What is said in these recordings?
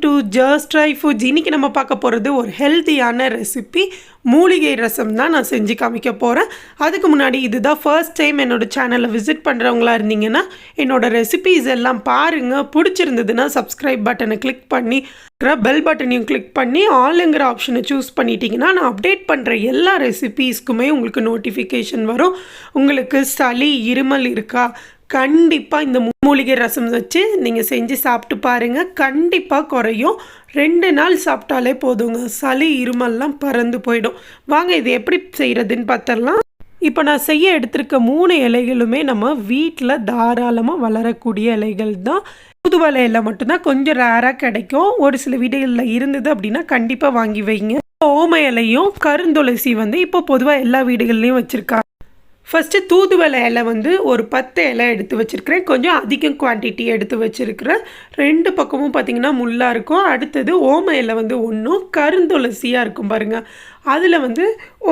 To just try foods. இன்றைக்கி நம்ம பார்க்க போகிறது ஒரு ஹெல்த்தியான ரெசிபி மூலிகை ரசம் தான் நான் செஞ்சு காமிக்க போகிறேன். அதுக்கு முன்னாடி இதுதான் ஃபர்ஸ்ட் டைம் என்னோடய சேனலை விசிட் பண்ணுறவங்களா இருந்தீங்கன்னா என்னோடய ரெசிபிஸ் எல்லாம் பாருங்கள். பிடிச்சிருந்ததுன்னா சப்ஸ்கிரைப் பட்டனை கிளிக் பண்ணி பெல் பட்டனையும் கிளிக் பண்ணி ஆளுங்கிற ஆப்ஷனை சூஸ் பண்ணிட்டீங்கன்னா நான் அப்டேட் பண்ணுற எல்லா ரெசிபீஸ்க்குமே உங்களுக்கு நோட்டிஃபிகேஷன் வரும். உங்களுக்கு சளி இருமல் இருக்கா, கண்டிப்பாக இந்த மூலிகை ரசம் வச்சு நீங்கள் செஞ்சு சாப்பிட்டு பாருங்கள். கண்டிப்பாக குறையும். 2 நாள் சாப்பிட்டாலே போதுங்க, சளி இருமல்லாம் பறந்து போயிடும். வாங்க இது எப்படி செய்கிறதுன்னு பார்த்துடலாம். இப்போ நான் செய்ய எடுத்திருக்க 3 இலைகளுமே நம்ம வீட்டில் தாராளமாக வளரக்கூடிய இலைகள் தான். தூதுவளை இலை மட்டும்தான் கொஞ்சம் ரேராக கிடைக்கும். ஒரு சில வீடுகளில் இருந்தது அப்படின்னா கண்டிப்பாக வாங்கி வைங்க. ஓம இலையும் கருந்துளசி இப்போ பொதுவாக எல்லா வீடுகள்லையும் வச்சுருக்காங்க. ஃபஸ்ட்டு தூதுவளை இலை ஒரு 10 இலை எடுத்து வச்சுருக்கிறேன். கொஞ்சம் அதிகம் குவான்டிட்டி எடுத்து வச்சுருக்கிறேன். 2 பக்கமும் பார்த்திங்கன்னா முள்ளாக இருக்கும். அடுத்தது ஓம இலை ஒன்றும் கருந்துளசியாக இருக்கும் பாருங்கள். அதில்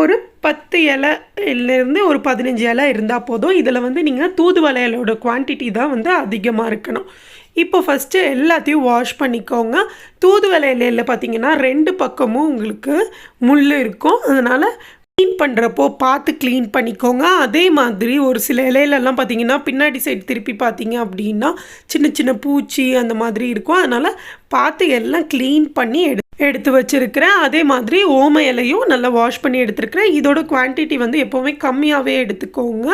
ஒரு 10 இலையிலேருந்து ஒரு 15 இலை இருந்தால் போதும். இதில் நீங்கள் தூதுவளை இலையோட குவான்டிட்டி தான் அதிகமாக இருக்கணும். இப்போ ஃபஸ்ட்டு எல்லாத்தையும் வாஷ் பண்ணிக்கோங்க. தூதுவளை இலையில் பார்த்திங்கன்னா 2 பக்கமும் உங்களுக்கு முள் இருக்கும். அதனால் க்ளீன் பண்ணுறப்போ பார்த்து க்ளீன் பண்ணிக்கோங்க. அதே மாதிரி ஒரு சில இலையிலலாம் பார்த்திங்கன்னா பின்னாடி சைடு திருப்பி பார்த்தீங்க அப்படின்னா சின்ன சின்ன பூச்சி அந்த மாதிரி இருக்கும். அதனால் பார்த்து எல்லாம் க்ளீன் பண்ணி எடுத்து வச்சுருக்கிறேன். அதே மாதிரி ஓம இலையும் நல்லா வாஷ் பண்ணி எடுத்துருக்கிறேன். இதோட குவான்டிட்டி எப்போவுமே கம்மியாகவே எடுத்துக்கோங்க.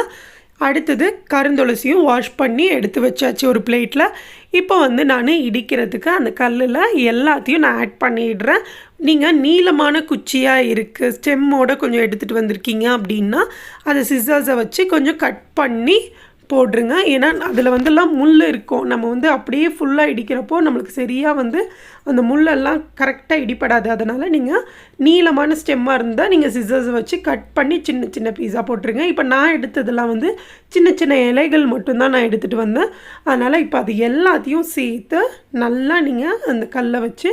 அடுத்தது கருந்துளசியும் வாஷ் பண்ணி எடுத்து வச்சாச்சு ஒரு பிளேட்டில். இப்போ நான் இடிக்கிறதுக்கு அந்த கல்லில் எல்லாத்தையும் நான் ஆட் பண்ணிடுறேன். நீங்கள் நீளமான குச்சியாக இருக்குது, ஸ்டெம்மோடு கொஞ்சம் எடுத்துகிட்டு வந்திருக்கீங்க அப்படின்னா அதை சிசர்ஸை வச்சு கொஞ்சம் கட் பண்ணி போடுருங்க. ஏன்னா அதில் முள் இருக்கும். நம்ம அப்படியே ஃபுல்லாக இடிக்கிறப்போ நம்மளுக்கு சரியாக அந்த முள்ளெல்லாம் கரெக்டாக இடிப்படாது. அதனால் நீங்கள் நீளமான ஸ்டெம்மாக இருந்தால் நீங்கள் சிசர்ஸை வச்சு கட் பண்ணி சின்ன சின்ன பீஸாக போட்டுருங்க. இப்போ நான் எடுத்ததெல்லாம் சின்ன சின்ன இலைகள் மட்டும்தான் நான் எடுத்துகிட்டு வந்தேன். அதனால் இப்போ அது எல்லாத்தையும் சேர்த்து நல்லா நீங்கள் அந்த கல்லை வச்சு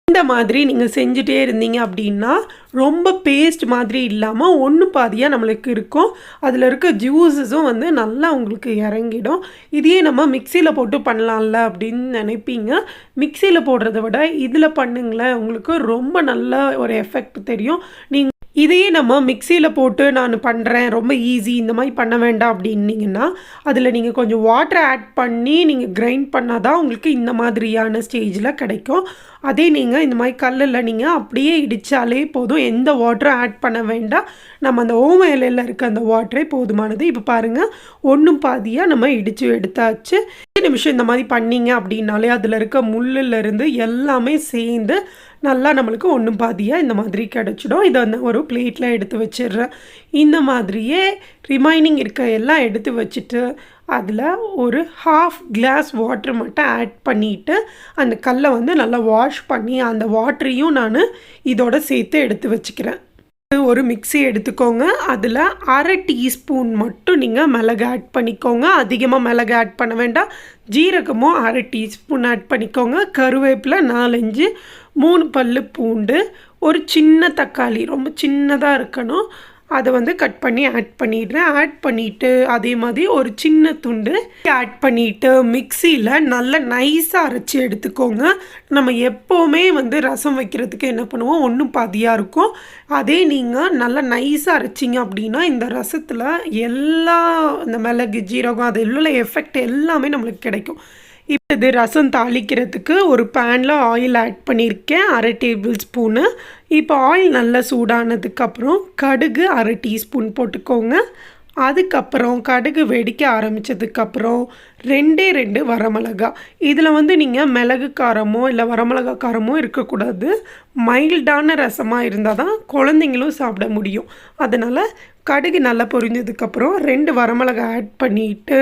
இந்த மாதிரி நீங்கள் செஞ்சுட்டே இருந்தீங்க அப்படின்னா ரொம்ப பேஸ்ட் மாதிரி இல்லாமல் ஒன்று பாதியாக நம்மளுக்கு இருக்கும். அதில் இருக்க ஜூஸஸும் நல்லா உங்களுக்கு இறங்கிடும். இதையே நம்ம மிக்சியில் போட்டு பண்ணலாம்ல அப்படின்னு நினைப்பீங்க. மிக்சியில் போடுறத விட இதில் பண்ணுங்களேன், உங்களுக்கு ரொம்ப நல்ல ஒரு எஃபெக்ட் தெரியும். நீங்கள் இதையே நம்ம மிக்சியில் போட்டு நான் பண்ணுறேன் ரொம்ப ஈஸி இந்த மாதிரி பண்ண வேண்டாம் அப்படின்னீங்கன்னா அதில் நீங்கள் கொஞ்சம் வாட்டர் ஆட் பண்ணி நீங்கள் கிரைண்ட் பண்ணால் தான் உங்களுக்கு இந்த மாதிரியான ஸ்டேஜில் கிடைக்கும். அதே நீங்கள் இந்த மாதிரி கல்லில் நீங்கள் அப்படியே இடித்தாலே போதும், எந்த வாட்டரும் ஆட் பண்ண வேண்டாம். நம்ம அந்த ஓம இலையில் இருக்க அந்த வாட்டரே போதுமானது. இப்போ பாருங்கள், ஒன்றும் பாதியாக நம்ம இடித்து எடுத்தாச்சு. 2 நிமிஷம் இந்த மாதிரி பண்ணிங்க அப்படின்னாலே அதில் இருக்க முள்ளிலேருந்து எல்லாமே சேர்ந்து நல்லா நம்மளுக்கு ஒன்றும் பாதியாக இந்த மாதிரி கிடச்சிடும். இதை ஒரு பிளேட்டில் எடுத்து வச்சிடுறேன். இந்த மாதிரியே ரிமைனிங் இருக்க எல்லாம் எடுத்து வச்சுட்டு அதில் ஒரு 1/2 கிளாஸ் வாட்டர் மட்டும் ஆட் பண்ணிவிட்டு அந்த கல்லை நல்லா வாஷ் பண்ணி அந்த வாட்டரையும் நான் இதோட சேர்த்து எடுத்து வச்சுக்கிறேன். ஒரு மிக்ஸி எடுத்துக்கோங்க. அதில் 1/2 டீஸ்பூன் மட்டும் நீங்கள் மிளகு ஆட் பண்ணிக்கோங்க. அதிகமாக மிளகு ஆட் பண்ண வேண்டாம். ஜீரகமும் 1/2 டீஸ்பூன் ஆட் பண்ணிக்கோங்க. கருவேப்பிலை 4-5, 3 பல்லு பூண்டு, ஒரு சின்ன தக்காளி ரொம்ப சின்னதாக இருக்கணும், அதை கட் பண்ணி ஆட் பண்ணிடுறேன். ஆட் பண்ணிவிட்டு அதே மாதிரி ஒரு சின்ன துண்டு ஆட் பண்ணிவிட்டு மிக்சியில் நல்லா நைஸாக அரைச்சி எடுத்துக்கோங்க. நம்ம எப்போவுமே ரசம் வைக்கிறதுக்கு என்ன பண்ணுவோம், ஒன்றும் பாதியாக இருக்கும். அதே நீங்கள் நல்லா நைஸாக அரைச்சிங்க அப்படின்னா இந்த ரசத்தில் எல்லா இந்த மிளகு ஜீரகம் அது உள்ள எஃபெக்ட் எல்லாமே நம்மளுக்கு கிடைக்கும். இப்போ இது ரசம் தாளிக்கிறதுக்கு ஒரு பேனில் ஆயில் ஆட் பண்ணியிருக்கேன், 1/2 டேபிள் ஸ்பூனு. இப்போ ஆயில் நல்லா சூடானதுக்கப்புறம் கடுகு 1/2 டீஸ்பூன் போட்டுக்கோங்க. அதுக்கப்புறம் கடுகு வெடிக்க ஆரம்பித்ததுக்கப்புறம் 2 வரமிளகா. இதில் நீங்கள் மிளகு காரமோ இல்லை வரமிளகா காரமோ இருக்கக்கூடாது. மைல்டான ரசமாக இருந்தால் தான் குழந்தைங்களும் சாப்பிட முடியும். அதனால் கடுகு நல்லா பொரிஞ்சதுக்கப்புறம் 2 வரமிளகா ஆட் பண்ணிவிட்டு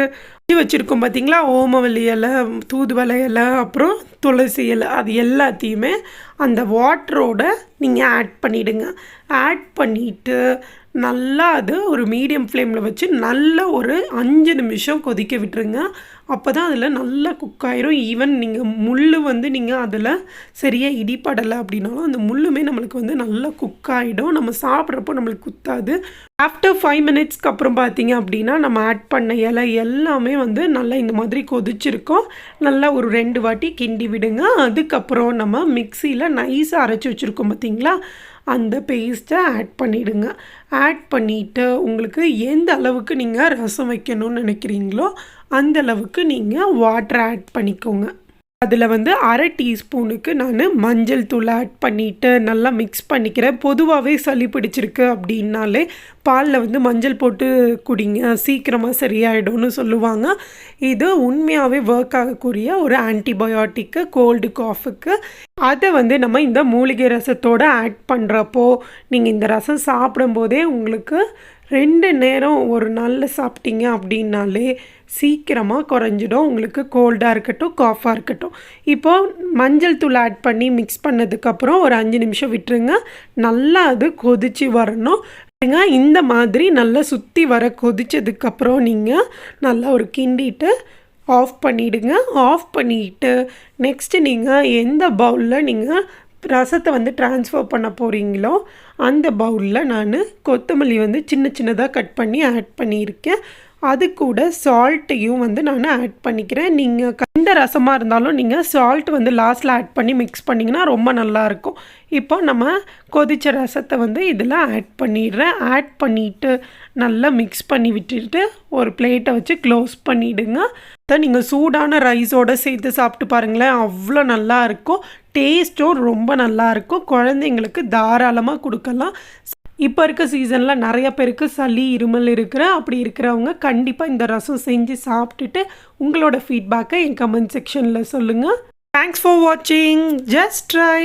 வச்சுருக்கோம் பார்த்திங்களா, ஓமவல்லி இலை, தூதுவளை இலை, அப்புறம் துளசி இலை, அது எல்லாத்தையுமே அந்த வாட்டரோட நீங்கள் ஆட் பண்ணிவிடுங்க. ஆட் பண்ணிவிட்டு நல்லா அது ஒரு மீடியம் ஃப்ளேமில் வச்சு நல்ல ஒரு 5 நிமிஷம் கொதிக்க விட்டுருங்க. அப்போ தான் அதில் நல்லா குக் ஆயிரும். ஈவன் நீங்கள் முள் வந்து நீங்கள் அதில் சரியாக இடிப்படலை அப்படின்னாலும் அந்த முள்ளுமே நம்மளுக்கு வந்து நல்லா குக் ஆகிடும். நம்ம சாப்பிட்றப்போ நம்மளுக்கு குத்தாது. ஆஃப்டர் 5 மினிட்ஸ்க்கு அப்புறம் பார்த்தீங்க அப்படின்னா நம்ம ஆட் பண்ண இலை எல்லாமே வந்து நல்லா இந்த மாதிரி கொதிச்சிருக்கோம். நல்லா ஒரு 2 வாட்டி கிண்டி விடுங்க. அதுக்கப்புறம் நம்ம மிக்சியில் நைஸாக அரைச்சி வச்சுருக்கோம் பார்த்தீங்களா, அந்த பேஸ்ட்டை ஆட் பண்ணிவிடுங்க. ஆட் பண்ணிவிட்டு உங்களுக்கு எந்த அளவுக்கு நீங்கள் ரசம் வைக்கணும்னு நினைக்கிறீங்களோ அந்த அளவுக்கு நீங்கள் வாட்டர் ஆட் பண்ணிக்கோங்க. அதில் வந்து 1/2 டீஸ்பூனுக்கு நான் மஞ்சள் தூள் ஆட் பண்ணிவிட்டு நல்லா மிக்ஸ் பண்ணிக்கிறேன். பொதுவாகவே சளி பிடிச்சிருக்கு அப்படின்னாலே பாலில் வந்து மஞ்சள் போட்டு குடிங்க, சீக்கிரமாக சரியாயிடும்னு சொல்லுவாங்க. இது உண்மையாகவே ஒர்க் ஆகக்கூடிய ஒரு ஆன்டிபயோட்டிக்கு கோல்டு காஃபுக்கு. அதை வந்து நம்ம இந்த மூலிகை ரசத்தோடு ஆட் பண்ணுறப்போ நீங்கள் இந்த ரசம் சாப்பிடும்போதே உங்களுக்கு 2 நேரம் ஒரு நாளில் சாப்பிட்டீங்க அப்படின்னாலே சீக்கிரமாக குறைஞ்சிடும். உங்களுக்கு கோல்டாக இருக்கட்டும், காஃபாக இருக்கட்டும். இப்போது மஞ்சள் தூள் ஆட் பண்ணி மிக்ஸ் பண்ணதுக்கப்புறம் ஒரு 5 நிமிஷம் விட்டுருங்க. நல்லா அது கொதித்து வரணும். இந்த மாதிரி நல்லா சுற்றி வர கொதித்ததுக்கப்புறம் நீங்கள் நல்லா ஒரு கிண்டிட்டு ஆஃப் பண்ணிவிடுங்க. ஆஃப் பண்ணிவிட்டு நெக்ஸ்ட்டு நீங்கள் எந்த பவுலில் நீங்கள் ரசத்தை வந்து ட்ரான்ஸ்ஃபர் பண்ண போகிறீங்களோ அந்த பவுலில் நான் கொத்தமல்லி வந்து சின்ன சின்னதாக கட் பண்ணி ஆட் பண்ணியிருக்கேன். அது கூட சால்ட்டையும் வந்து நான் ஆட் பண்ணிக்கிறேன். நீங்கள் எந்த ரசமாக இருந்தாலும் நீங்கள் சால்ட் வந்து லாஸ்ட்டில் ஆட் பண்ணி மிக்ஸ் பண்ணிங்கன்னா ரொம்ப நல்லாயிருக்கும். இப்போ நம்ம கொதித்த ரசத்தை வந்து இதில் ஆட் பண்ணிடுறேன். ஆட் பண்ணிவிட்டு நல்லா மிக்ஸ் பண்ணி விட்டுட்டு ஒரு பிளேட்டை வச்சு க்ளோஸ் பண்ணிவிடுங்க. அதை நீங்கள் சூடான ரைஸோடு சேர்த்து சாப்பிட்டு பாருங்களேன், அவ்வளோ நல்லாயிருக்கும். டேஸ்ட்டும் ரொம்ப நல்லாயிருக்கும். குழந்தைங்களுக்கு தாராளமாக கொடுக்கலாம். இப்போ இருக்க சீசனில் நிறைய பேருக்கு சளி இருமல் அப்படி இருக்கிறவங்க கண்டிப்பாக இந்த ரசம் செஞ்சு சாப்பிட்டுட்டு உங்களோட ஃபீட்பேக்கை என் கமெண்ட் செக்ஷனில் சொல்லுங்கள். தேங்க்ஸ் ஃபார் வாட்சிங். Just try.